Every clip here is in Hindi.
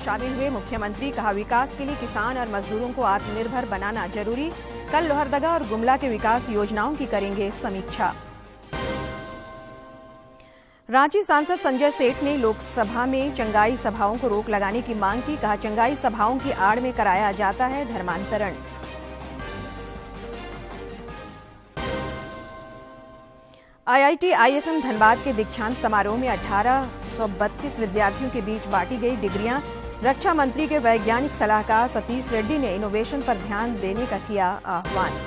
शामिल हुए मुख्यमंत्री। कहा, विकास के लिए किसान और मजदूरों को आत्मनिर्भर बनाना जरूरी। कल लोहरदगा और गुमला के विकास योजनाओं की करेंगे समीक्षा। रांची सांसद संजय सेठ ने लोकसभा में चंगाई सभाओं को रोक लगाने की मांग की। कहा, चंगाई सभाओं की आड़ में कराया जाता है धर्मांतरण। आईआईटी आईएसएम धनबाद के दीक्षांत समारोह में 1832 विद्यार्थियों के बीच बांटी गई डिग्रियां। रक्षा मंत्री के वैज्ञानिक सलाहकार सतीश रेड्डी ने इनोवेशन पर ध्यान देने का किया आह्वान।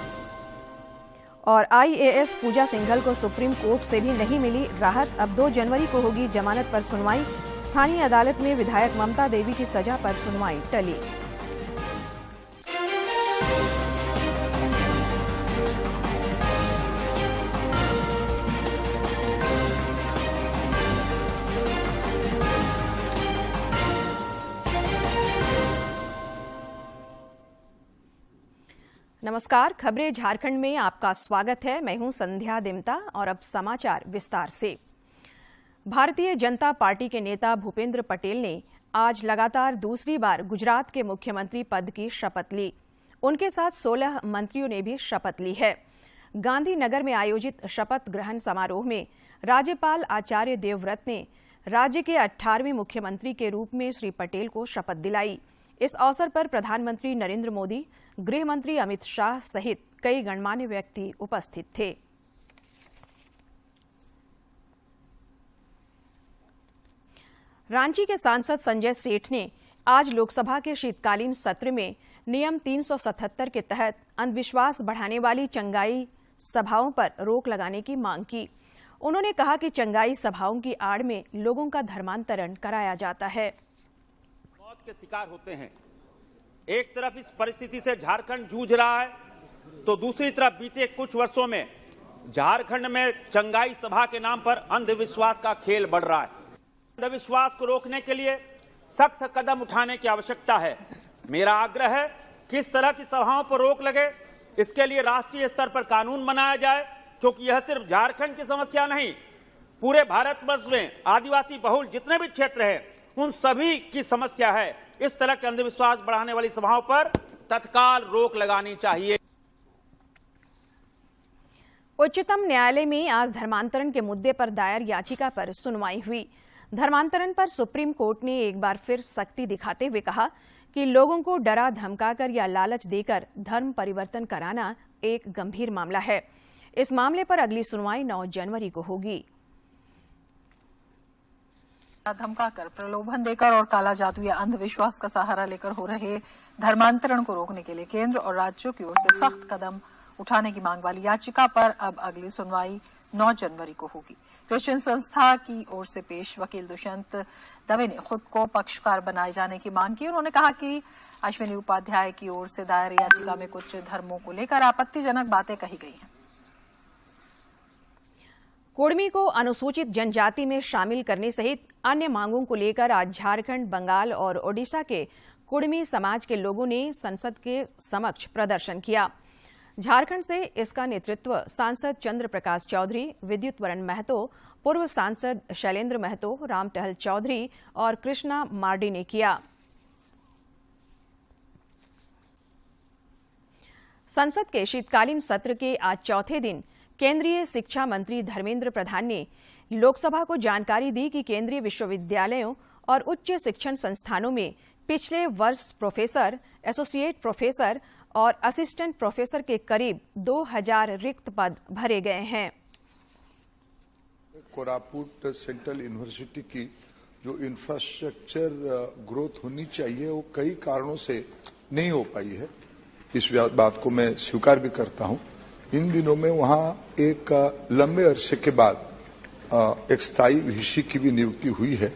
और आईएएस पूजा सिंघल को सुप्रीम कोर्ट से भी नहीं मिली राहत। अब 2 जनवरी को होगी जमानत पर सुनवाई। स्थानीय अदालत में विधायक ममता देवी की सजा पर सुनवाई टली। नमस्कार, खबरें झारखंड में आपका स्वागत है। मैं हूं संध्या दिमता और अब समाचार विस्तार से। भारतीय जनता पार्टी के नेता भूपेंद्र पटेल ने आज लगातार दूसरी बार गुजरात के मुख्यमंत्री पद की शपथ ली। उनके साथ 16 मंत्रियों ने भी शपथ ली है। गांधीनगर में आयोजित शपथ ग्रहण समारोह में राज्यपाल आचार्य देवव्रत ने राज्य के 18वें मुख्यमंत्री के रूप में श्री पटेल को शपथ दिलाई। इस अवसर पर प्रधानमंत्री नरेंद्र मोदी, गृह मंत्री अमित शाह सहित कई गणमान्य व्यक्ति उपस्थित थे। रांची के सांसद संजय सेठ ने आज लोकसभा के शीतकालीन सत्र में नियम 377 के तहत अंधविश्वास बढ़ाने वाली चंगाई सभाओं पर रोक लगाने की मांग की। उन्होंने कहा कि चंगाई सभाओं की आड़ में लोगों का धर्मांतरण कराया जाता है। मौत के शिकार होते हैं। एक तरफ इस परिस्थिति से झारखंड जूझ रहा है, तो दूसरी तरफ बीते कुछ वर्षों में झारखंड में चंगाई सभा के नाम पर अंधविश्वास का खेल बढ़ रहा है। अंधविश्वास को रोकने के लिए सख्त कदम उठाने की आवश्यकता है। मेरा आग्रह है कि इस तरह की सभाओं पर रोक लगे, इसके लिए राष्ट्रीय स्तर पर कानून बनाया जाए, क्योंकि यह सिर्फ झारखंड की समस्या नहीं, पूरे भारतवर्ष में आदिवासी बहुल जितने भी क्षेत्र हैं उन सभी की समस्या है। इस तरह के अंधविश्वास बढ़ाने वाली सभाओं पर तत्काल रोक लगानी चाहिए। उच्चतम न्यायालय में आज धर्मांतरण के मुद्दे पर दायर याचिका पर सुनवाई हुई। धर्मांतरण पर सुप्रीम कोर्ट ने एक बार फिर सख्ती दिखाते हुए कहा कि लोगों को डरा धमकाकर या लालच देकर धर्म परिवर्तन कराना एक गंभीर मामला है। इस मामले पर अगली सुनवाई 9 जनवरी को होगी। धमकाकर, प्रलोभन देकर और काला जादू या अंधविश्वास का सहारा लेकर हो रहे धर्मांतरण को रोकने के लिए केंद्र और राज्यों की ओर से सख्त कदम उठाने की मांग वाली याचिका पर अब अगली सुनवाई 9 जनवरी को होगी। क्रिश्चियन संस्था की ओर से पेश वकील दुष्यंत दवे ने खुद को पक्षकार बनाए जाने की मांग की। उन्होंने कहा कि अश्विनी उपाध्याय की ओर से दायर याचिका में कुछ धर्मों को लेकर आपत्तिजनक बातें कही गई हैं। कुर्मी को अनुसूचित जनजाति में शामिल करने सहित अन्य मांगों को लेकर आज झारखंड, बंगाल और ओडिशा के कुर्मी समाज के लोगों ने संसद के समक्ष प्रदर्शन किया। झारखंड से इसका नेतृत्व सांसद चंद्र प्रकाश चौधरी, विद्युत वरण महतो, पूर्व सांसद शैलेंद्र महतो, राम टहल चौधरी और कृष्णा मार्डी ने किया। संसद के शीतकालीन सत्र के आज चौथे दिन केंद्रीय शिक्षा मंत्री धर्मेंद्र प्रधान ने लोकसभा को जानकारी दी कि केंद्रीय विश्वविद्यालयों और उच्च शिक्षण संस्थानों में पिछले वर्ष प्रोफेसर, एसोसिएट प्रोफेसर और असिस्टेंट प्रोफेसर के करीब 2000 रिक्त पद भरे गए हैं। कोरापुट सेंट्रल यूनिवर्सिटी की जो इंफ्रास्ट्रक्चर ग्रोथ होनी चाहिए वो कई कारणों से नहीं हो पाई है। इस बात को मैं स्वीकार भी करता हूं। इन दिनों में वहां एक लंबे अरसे के बाद एक स्थायी वीसी की भी नियुक्ति हुई है।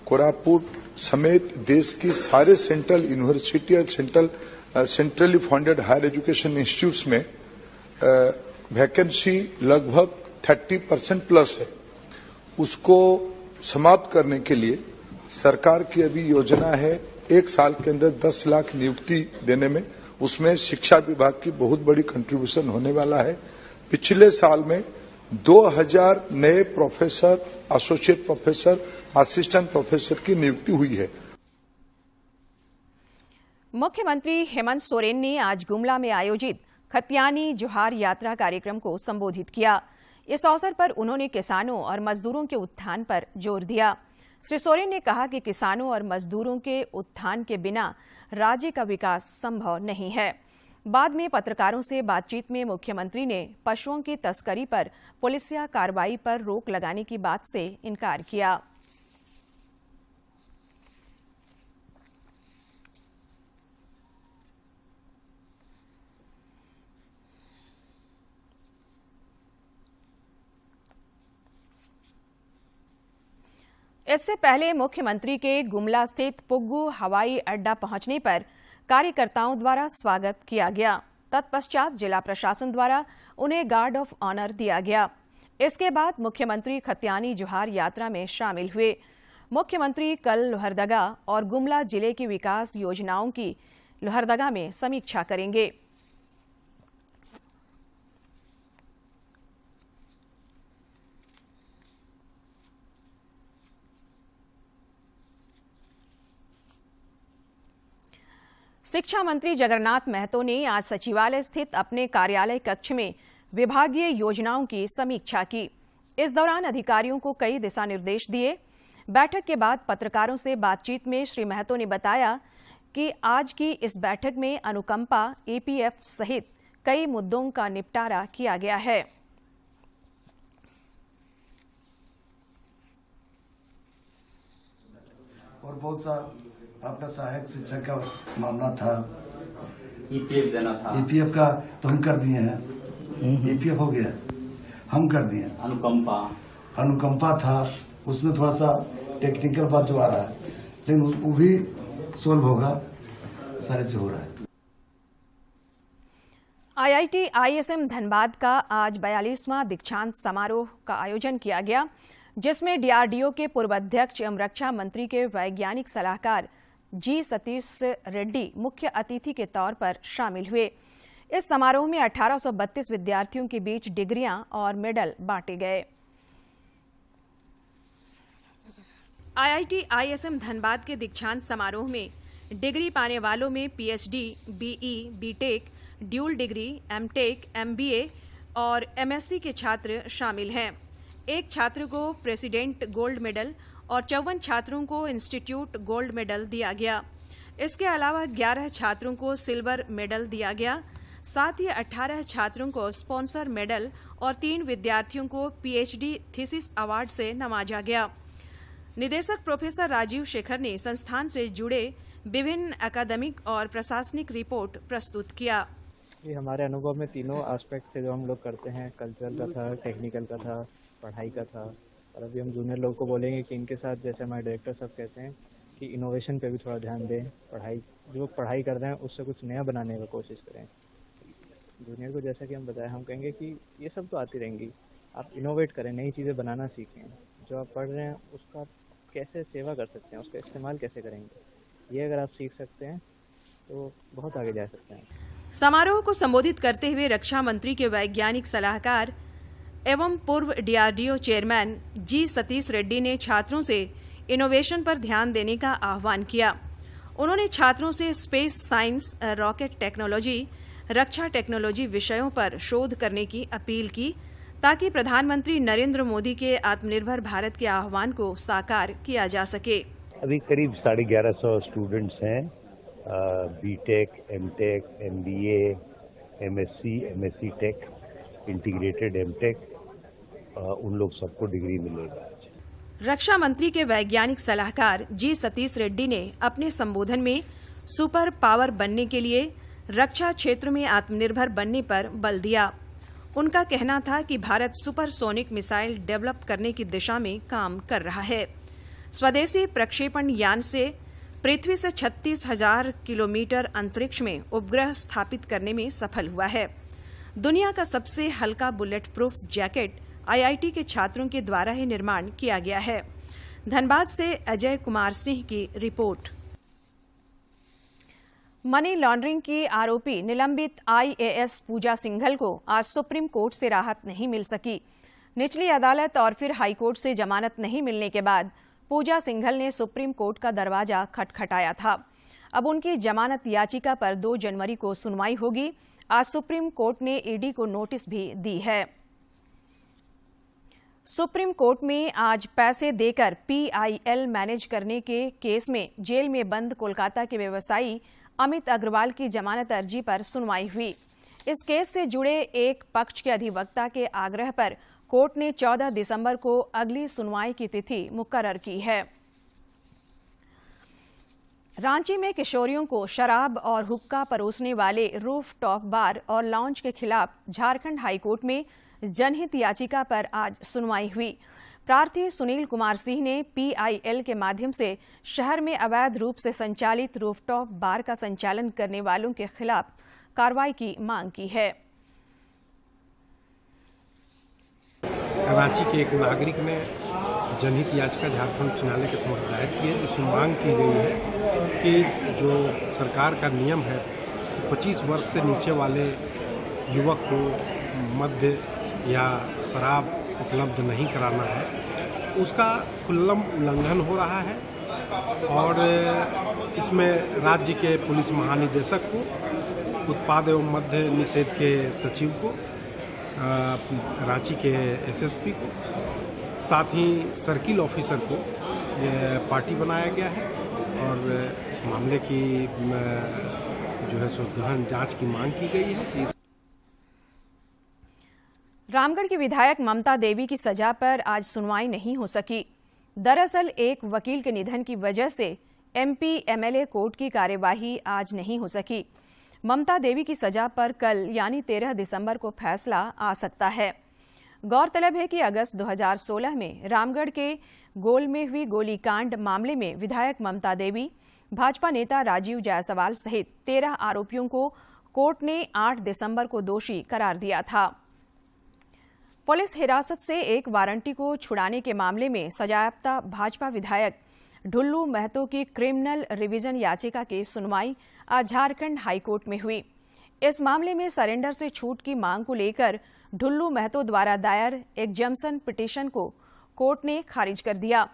कोरापुट समेत देश की सारे सेंट्रल यूनिवर्सिटी और centrally funded higher education institutes में वैकेंसी लगभग 30% प्लस है। उसको समाप्त करने के लिए सरकार की अभी योजना है 1 साल के अंदर 10 लाख नियुक्ति देने में। उसमें शिक्षा विभाग की बहुत बड़ी कंट्रीब्यूशन होने वाला है। पिछले साल में 2000 नए professor, associate professor, assistant professor की नियुक्ति हुई है। मुख्यमंत्री हेमंत सोरेन ने आज गुमला में आयोजित खतियानी जोहार यात्रा कार्यक्रम को संबोधित किया। इस अवसर पर उन्होंने किसानों और मजदूरों के उत्थान पर जोर दिया। श्री सोरेन ने कहा कि किसानों और मजदूरों के उत्थान के बिना राज्य का विकास संभव नहीं है। बाद में पत्रकारों से बातचीत में मुख्यमंत्री ने पशुओं की तस्करी पर पुलिसिया कार्रवाई पर रोक लगाने की बात से इनकार किया। इससे पहले मुख्यमंत्री के गुमला स्थित पुग्गू हवाई अड्डा पहुंचने पर कार्यकर्ताओं द्वारा स्वागत किया गया। तत्पश्चात जिला प्रशासन द्वारा उन्हें गार्ड ऑफ ऑनर दिया गया। इसके बाद मुख्यमंत्री खतियानी जोहार यात्रा में शामिल हुए। मुख्यमंत्री कल लोहरदगा और गुमला जिले की विकास योजनाओं की लोहरदगा में समीक्षा करेंगे। शिक्षा मंत्री जगन्नाथ महतो ने आज सचिवालय स्थित अपने कार्यालय कक्ष में विभागीय योजनाओं की समीक्षा की। इस दौरान अधिकारियों को कई दिशा निर्देश दिए। बैठक के बाद पत्रकारों से बातचीत में श्री महतो ने बताया कि आज की इस बैठक में अनुकंपा, एपीएफ सहित कई मुद्दों का निपटारा किया गया है। और बहुत सा आपका सहायक शिक्षक का मामला था, ईपीएफ देना था। ईपीएफ का तो हम कर दिए हैं, ईपीएफ हो गया, हम कर दिए। अनुकंपा था, उसमें थोड़ा सा टेक्निकल बात जो आ रहा है, लेकिन वो भी सोल्व होगा, सारे जो हो रहा है। आईआईटी आईएसएम धनबाद का आज 42वां दीक्षांत समारोह का आयोजन किया गया, जिसमें डीआरडीओ के पूर्व अध्यक्ष एवं रक्षा मंत्री के वैज्ञानिक सलाहकार जी सतीश रेड्डी मुख्य अतिथि के तौर पर शामिल हुए। इस समारोह में 1832 विद्यार्थियों के बीच डिग्रियां और मेडल बांटे गए। आईआईटी आईएसएम धनबाद के दीक्षांत समारोह में डिग्री पाने वालों में PhD, BE, BTech, dual degree, MTech, MBA और एमएससी के छात्र शामिल हैं। एक छात्र को प्रेसिडेंट गोल्ड मेडल और 54 छात्रों को इंस्टीट्यूट गोल्ड मेडल दिया गया। इसके अलावा 11 छात्रों को सिल्वर मेडल दिया गया। साथ ही 18 छात्रों को स्पॉन्सर मेडल और 3 विद्यार्थियों को पीएचडी थीसिस अवार्ड से नवाजा गया। निदेशक प्रोफेसर राजीव शेखर ने संस्थान से जुड़े विभिन्न अकादमिक और प्रशासनिक रिपोर्ट प्रस्तुत किया। ये हमारे अनुभव में तीनों एस्पेक्ट थे जो हम लोग करते हैं, कल्चर का था, टेक्निकल का था, पढ़ाई का था। और अभी हम जूनियर लोग को बोलेंगे कि इनके साथ, जैसे हमारे डायरेक्टर साहब कहते हैं, कि इनोवेशन पे भी थोड़ा ध्यान दें, जो पढ़ाई कर रहे हैं उससे कुछ नया बनाने की कोशिश करें। जूनियर को जैसा कि हम बताएं, हम कहेंगे कि ये सब तो आती रहेंगी, आप इनोवेट करें, नई चीज़ें बनाना सीखें। जो आप पढ़ रहे हैं उसका कैसे सेवा कर सकते हैं, उसका इस्तेमाल कैसे करेंगे, ये अगर आप सीख सकते हैं तो बहुत आगे जा सकते हैं। समारोह को संबोधित करते हुए रक्षा मंत्री के वैज्ञानिक सलाहकार एवं पूर्व डीआरडीओ चेयरमैन जी सतीश रेड्डी ने छात्रों से इनोवेशन पर ध्यान देने का आह्वान किया। उन्होंने छात्रों से स्पेस साइंस, रॉकेट टेक्नोलॉजी, रक्षा टेक्नोलॉजी विषयों पर शोध करने की अपील की, ताकि प्रधानमंत्री नरेंद्र मोदी के आत्मनिर्भर भारत के आह्वान को साकार किया जा सके। अभी करीब 1150 स्टूडेंट्स हैं, BTech, MTech, MBA, MSc, MSc tech, integrated MTech, उन लोग सबको डिग्री मिलेगा। रक्षा मंत्री के वैज्ञानिक सलाहकार जी सतीश रेड्डी ने अपने संबोधन में सुपर पावर बनने के लिए रक्षा क्षेत्र में आत्मनिर्भर बनने पर बल दिया। उनका कहना था कि भारत सुपरसोनिक मिसाइल डेवलप करने की दिशा में काम कर रहा है। स्वदेशी प्रक्षेपण यान से पृथ्वी से 36,000 किलोमीटर अंतरिक्ष में उपग्रह स्थापित करने में सफल हुआ है। दुनिया का सबसे हल्का बुलेट प्रूफ जैकेट आईआईटी के छात्रों के द्वारा ही निर्माण किया गया है। धनबाद से अजय कुमार सिंह की रिपोर्ट। मनी लॉन्ड्रिंग की आरोपी निलंबित आईएएस पूजा सिंघल को आज सुप्रीम कोर्ट से राहत नहीं मिल सकी। निचली अदालत और फिर हाईकोर्ट से जमानत नहीं मिलने के बाद पूजा सिंघल ने सुप्रीम कोर्ट का दरवाजा खटखटाया था। अब उनकी जमानत याचिका पर 2 जनवरी को सुनवाई होगी। आज सुप्रीम कोर्ट ने ईडी को नोटिस भी दी है। सुप्रीम कोर्ट में आज पैसे देकर PIL मैनेज करने के केस में जेल में बंद कोलकाता के व्यवसायी अमित अग्रवाल की जमानत अर्जी पर सुनवाई हुई। इस केस से जुड़े एक पक्ष के अधिवक्ता के आग्रह पर कोर्ट ने 14 दिसंबर को अगली सुनवाई की तिथि मुकर्रर की है। रांची में किशोरियों को शराब और हुक्का परोसने वाले रूफ टॉप बार और लाउंज के खिलाफ झारखंड हाईकोर्ट में जनहित याचिका पर आज सुनवाई हुई। प्रार्थी सुनील कुमार सिंह ने PIL के माध्यम से शहर में अवैध रूप से संचालित रूफटॉप बार का संचालन करने वालों के खिलाफ कार्रवाई की मांग की है। रांची के एक नागरिक ने जनहित याचिका झारखंड उच्च न्यायालय के समक्ष दायर की है, जिसमें मांग की गई है कि जो सरकार का नियम है 25 वर्ष से नीचे वाले युवक को मद्य या शराब उपलब्ध नहीं कराना है, उसका खुल्लम उल्लंघन हो रहा है। और इसमें राज्य के पुलिस महानिदेशक को, उत्पाद एवं मद्य निषेध के सचिव को, रांची के SSP को, साथ ही सर्किल ऑफिसर को पार्टी बनाया गया है और इस मामले की जो है सो गहन जांच की मांग की गई है। रामगढ़ की विधायक ममता देवी की सजा पर आज सुनवाई नहीं हो सकी। दरअसल एक वकील के निधन की वजह से MP MLA कोर्ट की कार्यवाही आज नहीं हो सकी। ममता देवी की सजा पर कल यानी 13 दिसंबर को फैसला आ सकता है। गौरतलब है कि अगस्त 2016 में रामगढ़ के गोल में हुई गोलीकांड मामले में विधायक ममता देवी, भाजपा नेता राजीव जायसवाल सहित 13 आरोपियों को कोर्ट ने 8 दिसंबर को दोषी करार दिया था। पुलिस हिरासत से एक वारंटी को छुड़ाने के मामले में सजायाफ्ता भाजपा विधायक ढुल्लू महतो की क्रिमिनल रिवीजन याचिका की सुनवाई आज झारखंड हाईकोर्ट में हुई। इस मामले में सरेंडर से छूट की मांग को लेकर ढुल्लू महतो द्वारा दायर एग्जम्पशन पिटीशन को कोर्ट ने खारिज कर दिया।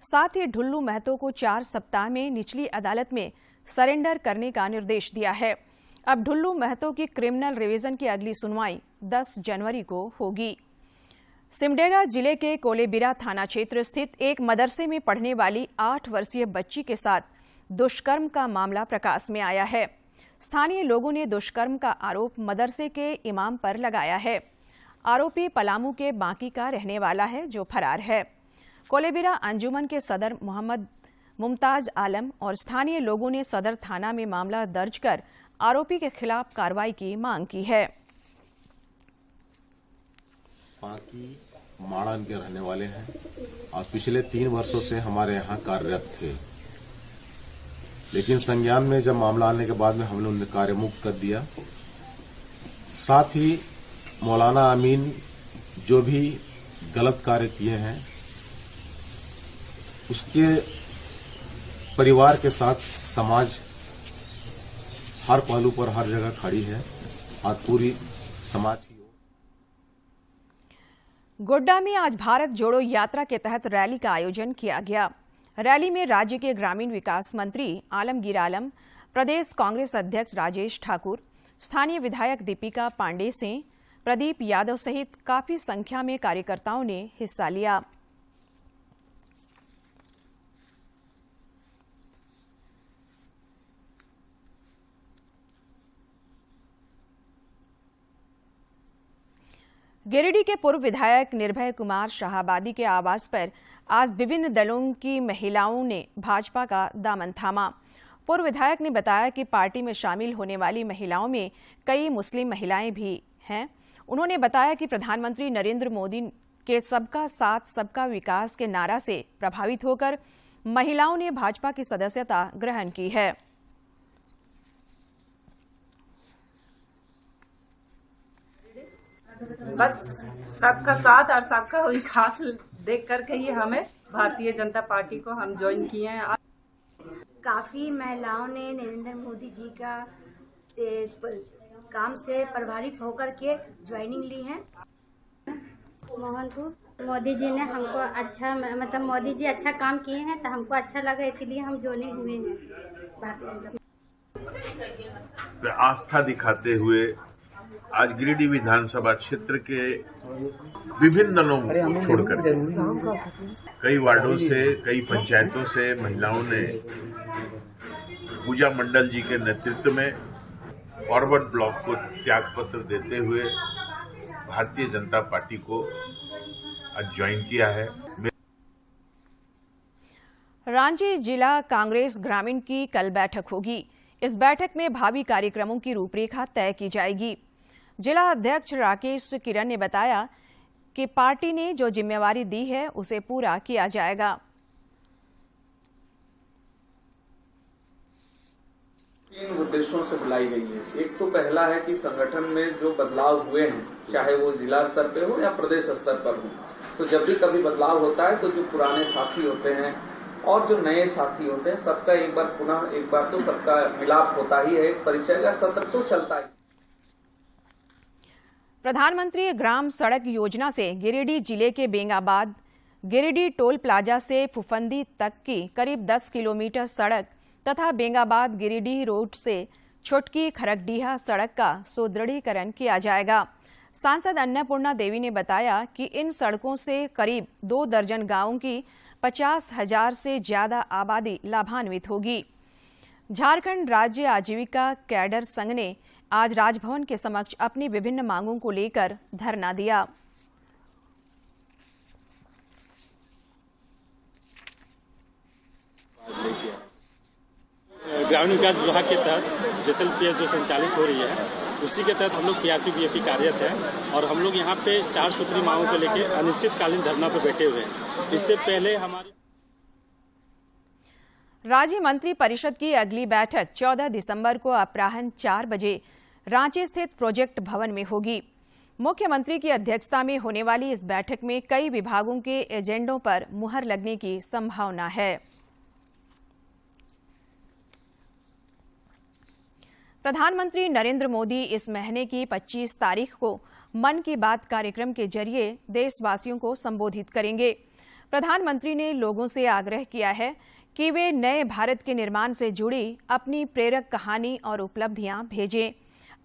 साथ ही ढुल्लू महतो को 4 सप्ताह में निचली अदालत में सरेंडर करने का निर्देश दिया है। अब ढुल्लू महतो की क्रिमिनल रिवीजन की अगली सुनवाई 10 जनवरी को होगी। सिमडेगा जिले के कोलेबिरा थाना क्षेत्र स्थित एक मदरसे में पढ़ने वाली 8 वर्षीय बच्ची के साथ दुष्कर्म का मामला प्रकाश में आया है। स्थानीय लोगों ने दुष्कर्म का आरोप मदरसे के इमाम पर लगाया है। आरोपी पलामू के बांकी का रहने वाला है जो फरार है। कोलेबिरा अंजुमन के सदर मोहम्मद मुमताज आलम और स्थानीय लोगों ने सदर थाना में मामला दर्ज कर आरोपी के खिलाफ कार्रवाई की मांग की है। बाकी माड़न के रहने वाले हैं और पिछले 3 वर्षों से हमारे यहाँ कार्यरत थे, लेकिन संज्ञान में जब मामला आने के बाद में हमने उन्हें कार्य मुक्त कर दिया। साथ ही मौलाना अमीन जो भी गलत कार्य किए हैं उसके परिवार के साथ समाज हर पहलू पर हर जगह खड़ी है और पूरी समाज की। गोड्डा में आज भारत जोड़ो यात्रा के तहत रैली का आयोजन किया गया। रैली में राज्य के ग्रामीण विकास मंत्री आलमगीर आलम, प्रदेश कांग्रेस अध्यक्ष राजेश ठाकुर, स्थानीय विधायक दीपिका पांडे सिंह, प्रदीप यादव सहित काफी संख्या में कार्यकर्ताओं ने हिस्सा लिया। गिरिडीह के पूर्व विधायक निर्भय कुमार शाहाबादी के आवास पर आज विभिन्न दलों की महिलाओं ने भाजपा का दामन थामा। पूर्व विधायक ने बताया कि पार्टी में शामिल होने वाली महिलाओं में कई मुस्लिम महिलाएं भी हैं। उन्होंने बताया कि प्रधानमंत्री नरेंद्र मोदी के सबका साथ सबका विकास के नारा से प्रभावित होकर महिलाओं ने भाजपा की सदस्यता ग्रहण की है। बस सबका साथ और सबका विकास देख करके ही हमें भारतीय जनता पार्टी को हम ज्वाइन किए हैं। काफी महिलाओं ने नरेंद्र मोदी जी का काम से प्रभावित होकर के ज्वाइनिंग ली है। मोहनपुर मोदी जी ने हमको अच्छा मोदी जी अच्छा काम किए हैं तो हमको अच्छा लगा, इसीलिए हम ज्वाइनिंग हुए हैं। आस्था दिखाते हुए आज गिरिडीह विधानसभा क्षेत्र के विभिन्न दलों को छोड़कर कई वार्डों से, कई पंचायतों से महिलाओं ने पूजा मंडल जी के नेतृत्व में फॉरवर्ड ब्लॉक को त्यागपत्र देते हुए भारतीय जनता पार्टी को आज ज्वाइन किया है। रांची जिला कांग्रेस ग्रामीण की कल बैठक होगी। इस बैठक में भावी कार्यक्रमों की रूपरेखा तय की जाएगी। जिला अध्यक्ष राकेश किरण ने बताया कि पार्टी ने जो जिम्मेवारी दी है उसे पूरा किया जाएगा। तीन उद्देश्यों से बुलाई गई है। एक तो पहला है कि संगठन में जो बदलाव हुए हैं, चाहे वो जिला स्तर पे हो या प्रदेश स्तर पर हो, तो जब भी कभी बदलाव होता है तो जो पुराने साथी होते हैं और जो नए साथी होते हैं, सबका एक बार तो सबका मिलाप होता ही है, एक परिचय का सत्र तो चलता है। प्रधानमंत्री ग्राम सड़क योजना से गिरिडीह जिले के बेंगाबाद गिरिडीह टोल प्लाजा से फुफंदी तक की करीब 10 किलोमीटर सड़क तथा बेंगाबाद गिरिडीह रोड से छोटकी खरगडीहा सड़क का सुदृढ़ीकरण किया जाएगा। सांसद अन्नपूर्णा देवी ने बताया कि इन सड़कों से करीब 2 दर्जन गांवों की 50,000 से ज्यादा आबादी लाभान्वित होगी। झारखंड राज्य आजीविका कैडर संघ ने आज राजभवन के समक्ष अपनी विभिन्न मांगों को लेकर धरना दिया। ग्रामीण विकास विभाग के तहत जेएसएलपीएस जो संचालित हो रही है, उसी के तहत हम लोग पीआरपी कार्यरत हैं और हम लोग यहाँ पे 4 सूत्री मांगों को लेकर अनिश्चितकालीन धरना पर बैठे हुए हैं। इससे पहले हमारी राज्य मंत्री परिषद की अगली बैठक 14 दिसंबर को अपराह्न 4 बजे रांची स्थित प्रोजेक्ट भवन में होगी। मुख्यमंत्री की अध्यक्षता में होने वाली इस बैठक में कई विभागों के एजेंडों पर मुहर लगने की संभावना है। प्रधानमंत्री नरेंद्र मोदी इस महीने की 25 तारीख को मन की बात कार्यक्रम के जरिए देशवासियों को संबोधित करेंगे। प्रधानमंत्री ने लोगों से आग्रह किया है कि वे नए भारत के निर्माण से जुड़ी अपनी प्रेरक कहानी और उपलब्धियां भेजें।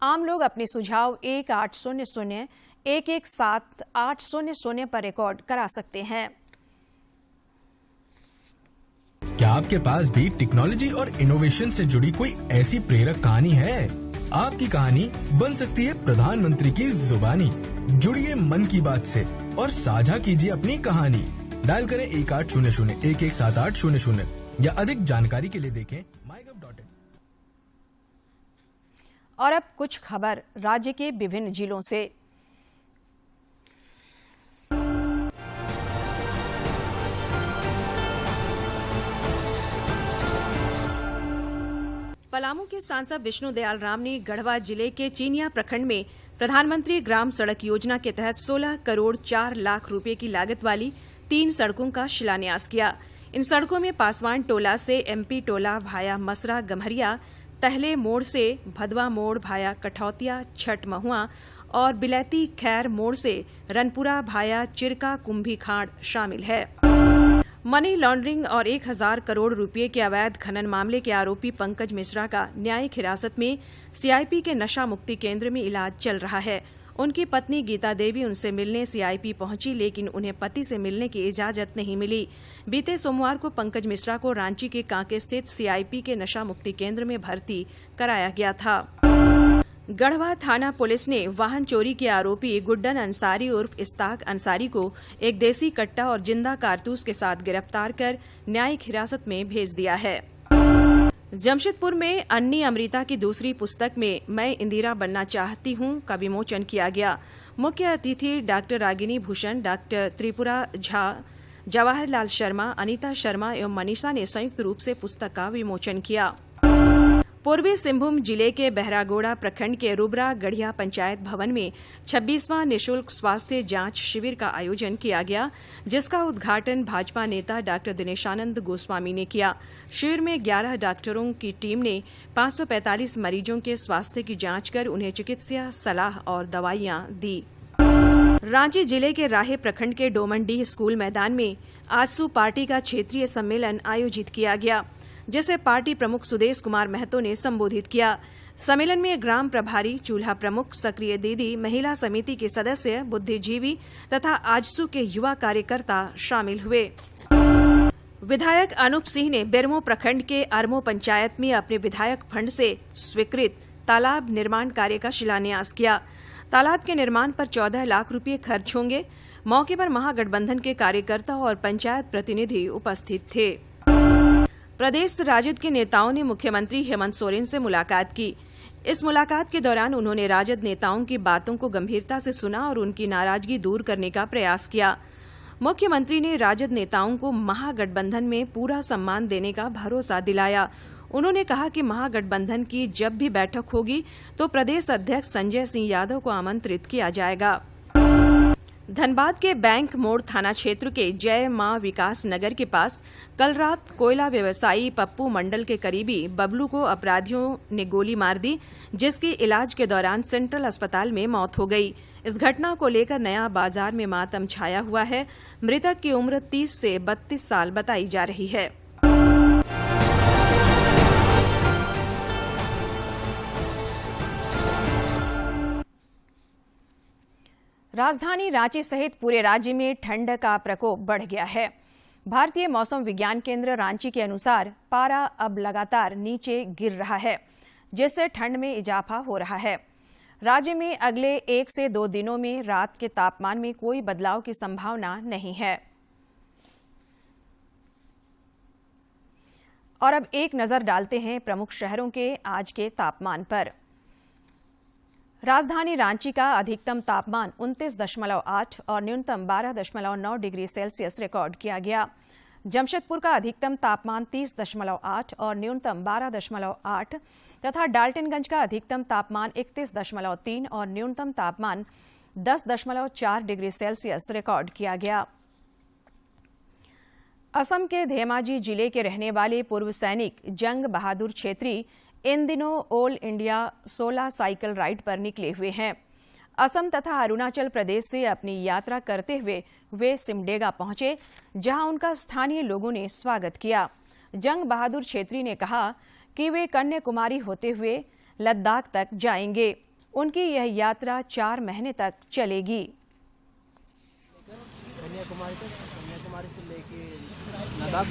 आम लोग अपने सुझाव 1800-117-800 पर रिकॉर्ड करा सकते हैं। क्या आपके पास भी टेक्नोलॉजी और इनोवेशन से जुड़ी कोई ऐसी प्रेरक कहानी है? आपकी कहानी बन सकती है प्रधानमंत्री की जुबानी। जुड़िए मन की बात से और साझा कीजिए अपनी कहानी। डायल करें 1800-117800 या अधिक जानकारी के लिए देखें mygov.in। और अब कुछ खबर राज्य के विभिन्न जिलों से। पलामू के सांसद विष्णु दयाल राम ने गढ़वा जिले के चीनिया प्रखंड में प्रधानमंत्री ग्राम सड़क योजना के तहत 16 करोड़ 4 लाख रुपए की लागत वाली 3 सड़कों का शिलान्यास किया। इन सड़कों में पासवान टोला से एमपी टोला भाया मसरा गम्हरिया, तहले मोड़ से भदवा मोड़ भाया कठौतिया छठ महुआ और बिलैती खैर मोड़ से रनपुरा भाया चिरका कुंभी खाड़ शामिल है। मनी लॉन्ड्रिंग और 1000 करोड़ रुपए के अवैध खनन मामले के आरोपी पंकज मिश्रा का न्यायिक हिरासत में सीआईपी के नशा मुक्ति केंद्र में इलाज चल रहा है। उनकी पत्नी गीता देवी उनसे मिलने सीआईपी पहुंची, लेकिन उन्हें पति से मिलने की इजाजत नहीं मिली। बीते सोमवार को पंकज मिश्रा को रांची के कांके स्थित सीआईपी के नशा मुक्ति केंद्र में भर्ती कराया गया था। गढ़वा थाना पुलिस ने वाहन चोरी के आरोपी गुड्डन अंसारी उर्फ इस्ताक अंसारी को एक देसी कट्टा और जिंदा कारतूस के साथ गिरफ्तार कर न्यायिक हिरासत में भेज दिया है। जमशेदपुर में अन्नी अमृता की दूसरी पुस्तक में मैं इंदिरा बनना चाहती हूं का विमोचन किया गया। मुख्य अतिथि डॉक्टर रागिनी भूषण, डॉक्टर त्रिपुरा झा, जवाहरलाल शर्मा, अनीता शर्मा एवं मनीषा ने संयुक्त रूप से पुस्तक का विमोचन किया। पूर्वी सिंहभूम जिले के बहरागोड़ा प्रखंड के रुबरा गढ़िया पंचायत भवन में 26वां निःशुल्क स्वास्थ्य जांच शिविर का आयोजन किया गया, जिसका उद्घाटन भाजपा नेता डॉक्टर दिनेशानंद गोस्वामी ने किया। शिविर में 11 डॉक्टरों की टीम ने 545 मरीजों के स्वास्थ्य की जांच कर उन्हें चिकित्सा सलाह और दवाइयां दी। रांची जिले के राहे प्रखंड के डोमनडीह स्कूल मैदान में आजसू पार्टी का क्षेत्रीय सम्मेलन आयोजित किया गया। जिसे पार्टी प्रमुख सुदेश कुमार महतो ने संबोधित किया। सम्मेलन में ग्राम प्रभारी, चूल्हा प्रमुख, सक्रिय दीदी, महिला समिति के सदस्य, बुद्धिजीवी तथा आजसू के युवा कार्यकर्ता शामिल हुए। विधायक अनूप सिंह ने बेरमो प्रखंड के अरमो पंचायत में अपने विधायक फंड से स्वीकृत तालाब निर्माण कार्य का शिलान्यास किया। तालाब के निर्माण पर 14 लाख रुपए खर्च होंगे। मौके पर महागठबंधन के कार्यकर्ता और पंचायत प्रतिनिधि उपस्थित थे। प्रदेश राजद के नेताओं ने मुख्यमंत्री हेमंत सोरेन से मुलाकात की। इस मुलाकात के दौरान उन्होंने राजद नेताओं की बातों को गंभीरता से सुना और उनकी नाराजगी दूर करने का प्रयास किया। मुख्यमंत्री ने राजद नेताओं को महागठबंधन में पूरा सम्मान देने का भरोसा दिलाया। उन्होंने कहा कि महागठबंधन की जब भी बैठक होगी तो प्रदेश अध्यक्ष संजय सिंह यादव को आमंत्रित किया जाएगा। धनबाद के बैंक मोड़ थाना क्षेत्र के जय मां विकास नगर के पास कल रात कोयला व्यवसायी पप्पू मंडल के करीबी बबलू को अपराधियों ने गोली मार दी, जिसकी इलाज के दौरान सेंट्रल अस्पताल में मौत हो गई। इस घटना को लेकर नया बाजार में मातम छाया हुआ है। मृतक की उम्र 30 से 32 साल बताई जा रही है। राजधानी रांची सहित पूरे राज्य में ठंड का प्रकोप बढ़ गया है। भारतीय मौसम विज्ञान केंद्र रांची के अनुसार पारा अब लगातार नीचे गिर रहा है, जिससे ठंड में इजाफा हो रहा है। राज्य में अगले 1 से 2 दिनों में रात के तापमान में कोई बदलाव की संभावना नहीं है। और अब एक नजर डालते हैं प्रमुख शहरों के आज के तापमान पर। राजधानी रांची का अधिकतम तापमान 29.8 और न्यूनतम 12.9 डिग्री सेल्सियस रिकॉर्ड किया गया। जमशेदपुर का अधिकतम तापमान 30.8 और न्यूनतम 12.8 तथा डाल्टनगंज का अधिकतम तापमान 31.3 और न्यूनतम तापमान 10.4 डिग्री सेल्सियस रिकॉर्ड किया गया। असम के धेमाजी जिले के रहने वाले पूर्व सैनिक जंग बहादुर छेत्री इन दिनों ऑल इंडिया 16 साइकिल राइड पर निकले हुए हैं। असम तथा अरुणाचल प्रदेश से अपनी यात्रा करते हुए वे सिमडेगा पहुंचे, जहां उनका स्थानीय लोगों ने स्वागत किया। जंग बहादुर छेत्री ने कहा कि वे कन्याकुमारी होते हुए लद्दाख तक जाएंगे। उनकी यह यात्रा 4 महीने तक चलेगी। कन्याकुमारी से लेके लद्दाख,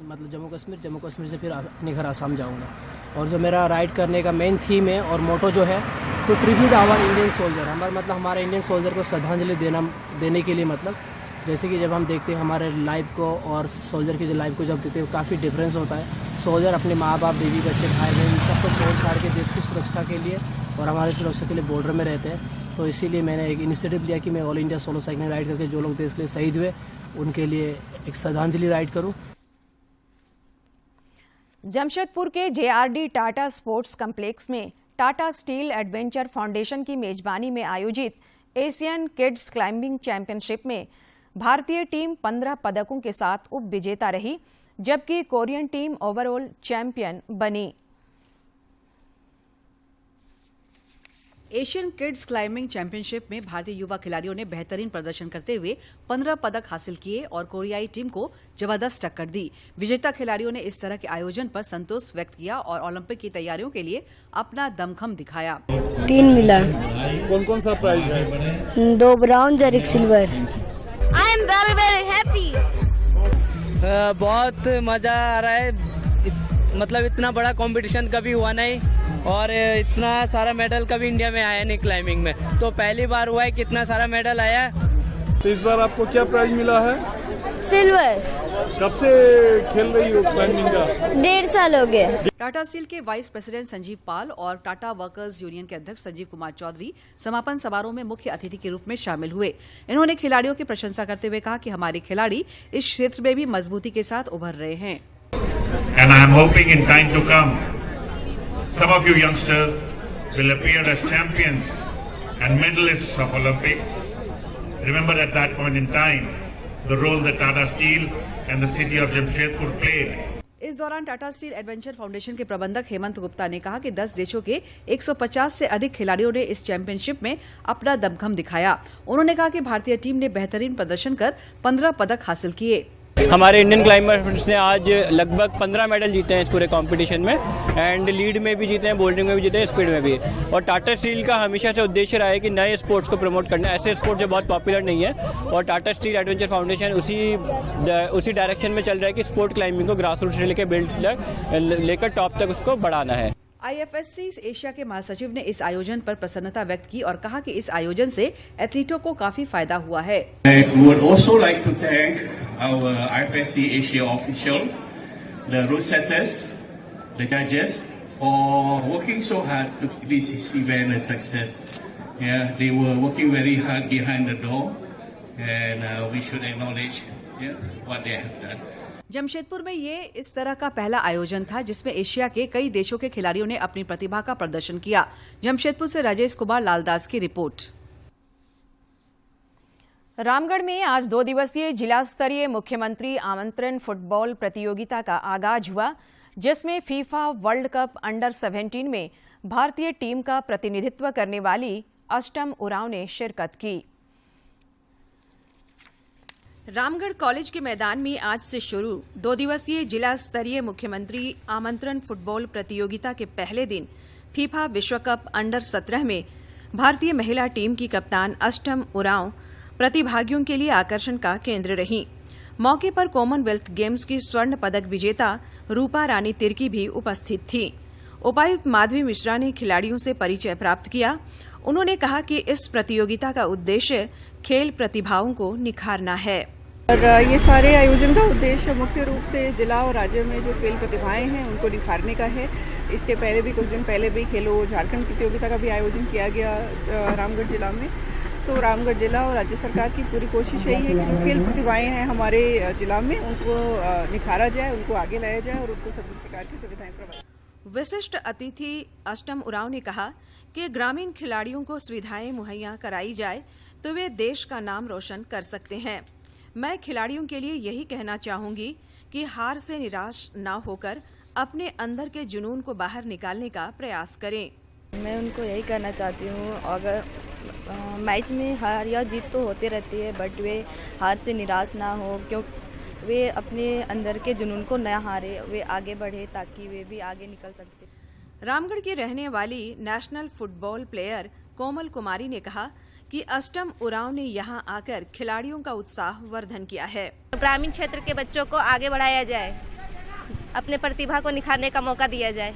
मतलब जम्मू कश्मीर से फिर अपने घर आसाम जाऊंगा। और जो मेरा राइड करने का मेन थीम है और मोटो जो है तो ट्रिब्यूट आवर इंडियन सोल्जर, हमारे इंडियन सोल्जर को श्रद्धांजलि देने के लिए, मतलब जैसे कि जब हम देखते हैं हमारे लाइफ को और सोल्जर की जो लाइफ को जब देखते हैं काफ़ी डिफरेंस होता है। सोल्जर अपने माँ बाप, बीवी, बच्चे, भाई बहन सबको छोड़ छाड़ के देश की सुरक्षा के लिए और हमारी सुरक्षा के लिए बॉर्डर में रहते हैं। तो इसीलिए मैंने एक इनिशिएटिव लिया कि मैं all India solo cycling ride करके जो लोग देश के लिए शहीद हुए उनके लिए एक श्रद्धांजलि राइड करूं। जमशेदपुर के जेआरडी टाटा स्पोर्ट्स कॉम्प्लेक्स में टाटा स्टील एडवेंचर फाउंडेशन की मेजबानी में आयोजित एशियन किड्स क्लाइंबिंग चैंपियनशिप में भारतीय टीम 15 पदकों के साथ उप विजेता रही, जबकि कोरियन टीम ओवरऑल चैंपियन बनी। एशियन किड्स क्लाइंबिंग चैंपियनशिप में भारतीय युवा खिलाड़ियों ने बेहतरीन प्रदर्शन करते हुए 15 पदक हासिल किए और कोरियाई टीम को जबरदस्त टक्कर दी। विजेता खिलाड़ियों ने इस तरह के आयोजन पर संतोष व्यक्त किया और ओलंपिक की तैयारियों के लिए अपना दमखम दिखाया। 3 मिला। कौन कौन सा प्राइज है? 2 ब्राउन्ज और 1 silver. I am very very happy. बहुत मजा आ रहा है, मतलब इतना बड़ा कंपटीशन कभी हुआ नहीं और इतना सारा मेडल कभी इंडिया में आया नहीं क्लाइंबिंग में, तो पहली बार हुआ है कि इतना सारा मेडल आया। तो इस बार आपको क्या प्राइज मिला है? सिल्वर। कब से खेल रही हो क्लाइंबिंग का? 1.5 साल हो गए। टाटा स्टील के वाइस प्रेसिडेंट संजीव पाल और टाटा वर्कर्स यूनियन के अध्यक्ष संजीव कुमार चौधरी समापन समारोह में मुख्य अतिथि के रूप में शामिल हुए। इन्होंने खिलाड़ियों की प्रशंसा करते हुए कहा कि हमारे खिलाड़ी इस क्षेत्र में भी मजबूती के साथ उभर रहे हैं। And I am hoping in time to come, some of you youngsters will appear as champions and medalists of Olympics. Remember at that point in time, the role that Tata Steel and the city of Jamshedpur played. इस दौरान टाटा स्टील एडवेंचर फाउंडेशन के प्रबंधक हेमंत गुप्ता ने कहा कि 10 देशों के 150 से अधिक खिलाड़ियों ने इस चैंपियनशिप में अपना दमखम दिखाया। उन्होंने कहा कि भारतीय टीम ने बेहतरीन प्रदर्शन कर 15 पदक हासिल किए। हमारे इंडियन क्लाइंबर्स ने आज लगभग 15 मेडल जीते हैं इस पूरे कंपटीशन में, एंड लीड में भी जीते हैं, बोल्डिंग में भी जीते हैं, स्पीड में भी। और टाटा स्टील का हमेशा से उद्देश्य रहा है कि नए स्पोर्ट्स को प्रमोट करना, ऐसे स्पोर्ट्स जो बहुत पॉपुलर नहीं है, और टाटा स्टील एडवेंचर फाउंडेशन उसी डायरेक्शन में चल रहा है कि स्पोर्ट क्लाइंबिंग को ग्रास रूट से लेकर टॉप तक उसको बढ़ाना है। IFSC एशिया के महासचिव ने इस आयोजन पर प्रसन्नता व्यक्त की और कहा कि इस आयोजन से एथलीटों को काफी फायदा हुआ है। We would also like to thank our IFSC Asia officials, the route setters, the judges for working so hard to make this event a success. Yeah, they were working very hard behind the door, and we should acknowledge what they have done. Jamshedpur में ये इस तरह का पहला आयोजन था जिसमें एशिया के कई देशों के खिलाड़ियों ने अपनी प्रतिभा का प्रदर्शन किया। जमशेदपुर से राजेश कुमार लालदास की रिपोर्ट। रामगढ़ में आज 2 दिवसीय जिला स्तरीय मुख्यमंत्री आमंत्रण फुटबॉल प्रतियोगिता का आगाज हुआ, जिसमें फीफा वर्ल्ड कप अंडर 17 में भारतीय टीम का प्रतिनिधित्व करने वाली अष्टम उरांव ने शिरकत की। रामगढ़ कॉलेज के मैदान में आज से शुरू 2 दिवसीय जिला स्तरीय मुख्यमंत्री आमंत्रण फुटबॉल प्रतियोगिता के पहले दिन फीफा विश्व कप अंडर 17 में भारतीय महिला टीम की कप्तान अष्टम उरांव प्रतिभागियों के लिए आकर्षण का केंद्र रही। मौके पर कॉमनवेल्थ गेम्स की स्वर्ण पदक विजेता रूपा रानी तिर्की भी उपस्थित थी। उपायुक्त माधवी मिश्रा ने खिलाड़ियों से परिचय प्राप्त किया। उन्होंने कहा कि इस प्रतियोगिता का उद्देश्य खेल प्रतिभाओं को निखारना है। और ये सारे आयोजन का उद्देश्य मुख्य रूप से जिला और राज्य में जो खेल प्रतिभाएं हैं उनको निखारने का है। इसके पहले भी कुछ दिन पहले भी खेलो झारखंड प्रतियोगिता का भी आयोजन किया गया रामगढ़ जिला में। सो रामगढ़ जिला और राज्य सरकार की पूरी कोशिश यही है कि जो खेल प्रतिभाएं हैं हमारे जिला में उनको निखारा जाए, उनको आगे लाया जाए और उनको सभी प्रकार की सुविधाएं प्रदान। विशिष्ट अतिथि अष्टम उरांव ने कहा कि ग्रामीण खिलाड़ियों को सुविधाएं मुहैया कराई जाए तो वे देश का नाम रोशन कर सकते हैं। मैं खिलाड़ियों के लिए यही कहना चाहूंगी कि हार से निराश न होकर अपने अंदर के जुनून को बाहर निकालने का प्रयास करें। मैं उनको यही कहना चाहती हूँ, अगर मैच में हार या जीत तो होती रहती है, बट वे हार से निराश ना हो, क्योंकि वे अपने अंदर के जुनून को न हारे, वे आगे बढ़े ताकि वे भी आगे निकल सकते। रामगढ़ की रहने वाली नेशनल फुटबॉल प्लेयर कोमल कुमारी ने कहा कि अष्टम उरांव ने यहां आकर खिलाड़ियों का उत्साह वर्धन किया है। ग्रामीण क्षेत्र के बच्चों को आगे बढ़ाया जाए, अपने प्रतिभा को निखारने का मौका दिया जाए।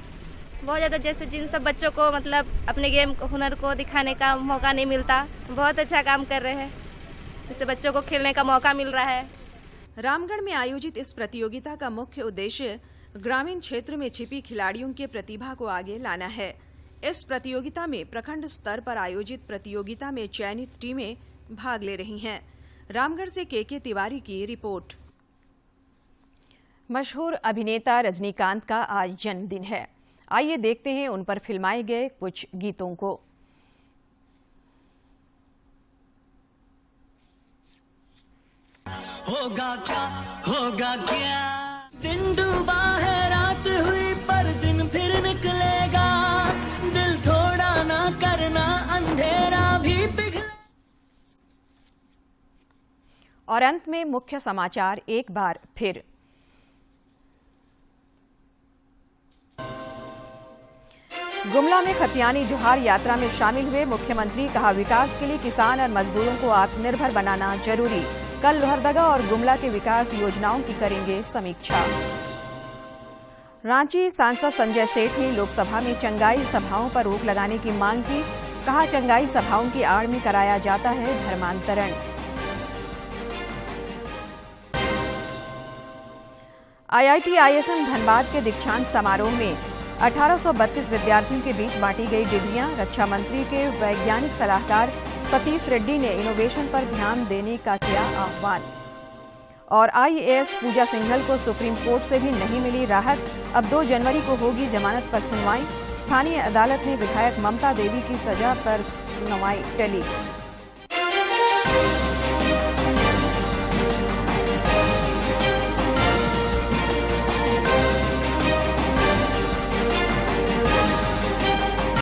बहुत ज़्यादा जैसे जिन सब बच्चों को मतलब अपने गेम हुनर को दिखाने का मौका नहीं मिलता, बहुत अच्छा काम कर रहे हैं, इससे बच्चों को खेलने का मौका मिल रहा है। रामगढ़ में आयोजित इस प्रतियोगिता का मुख्य उद्देश्य ग्रामीण क्षेत्र में छिपी खिलाड़ियों की प्रतिभा को आगे लाना है। इस प्रतियोगिता में प्रखंड स्तर पर आयोजित प्रतियोगिता में चयनित टीमें भाग ले रही हैं। रामगढ़ से के तिवारी की रिपोर्ट। मशहूर अभिनेता रजनीकांत का आज जन्मदिन है। आइए देखते हैं उन पर फिल्माए गए कुछ गीतों को। होगा क्या दिन डूबा है, रात हुई पर दिन फिर निकलेगा, दिल थोड़ा ना करना, अंधेरा भी पिघले। और अंत में मुख्य समाचार एक बार फिर। गुमला में खतियानी जोहार यात्रा में शामिल हुए मुख्यमंत्री, कहा विकास के लिए किसान और मजदूरों को आत्मनिर्भर बनाना जरूरी। कल लोहरदगा और गुमला के विकास योजनाओं की करेंगे समीक्षा। रांची सांसद संजय सेठ ने लोकसभा में चंगाई सभाओं पर रोक लगाने की मांग की, कहा चंगाई सभाओं की आड़ में कराया जाता है धर्मांतरण। IIT ISM धनबाद के दीक्षांत समारोह में 1832 विद्यार्थियों के बीच बांटी गई डिग्रियां। रक्षा मंत्री के वैज्ञानिक सलाहकार सतीश रेड्डी ने इनोवेशन पर ध्यान देने का किया आह्वान। और IAS पूजा सिंघल को सुप्रीम कोर्ट से भी नहीं मिली राहत, अब 2 जनवरी को होगी जमानत पर सुनवाई। स्थानीय अदालत ने विधायक ममता देवी की सजा पर सुनवाई टली।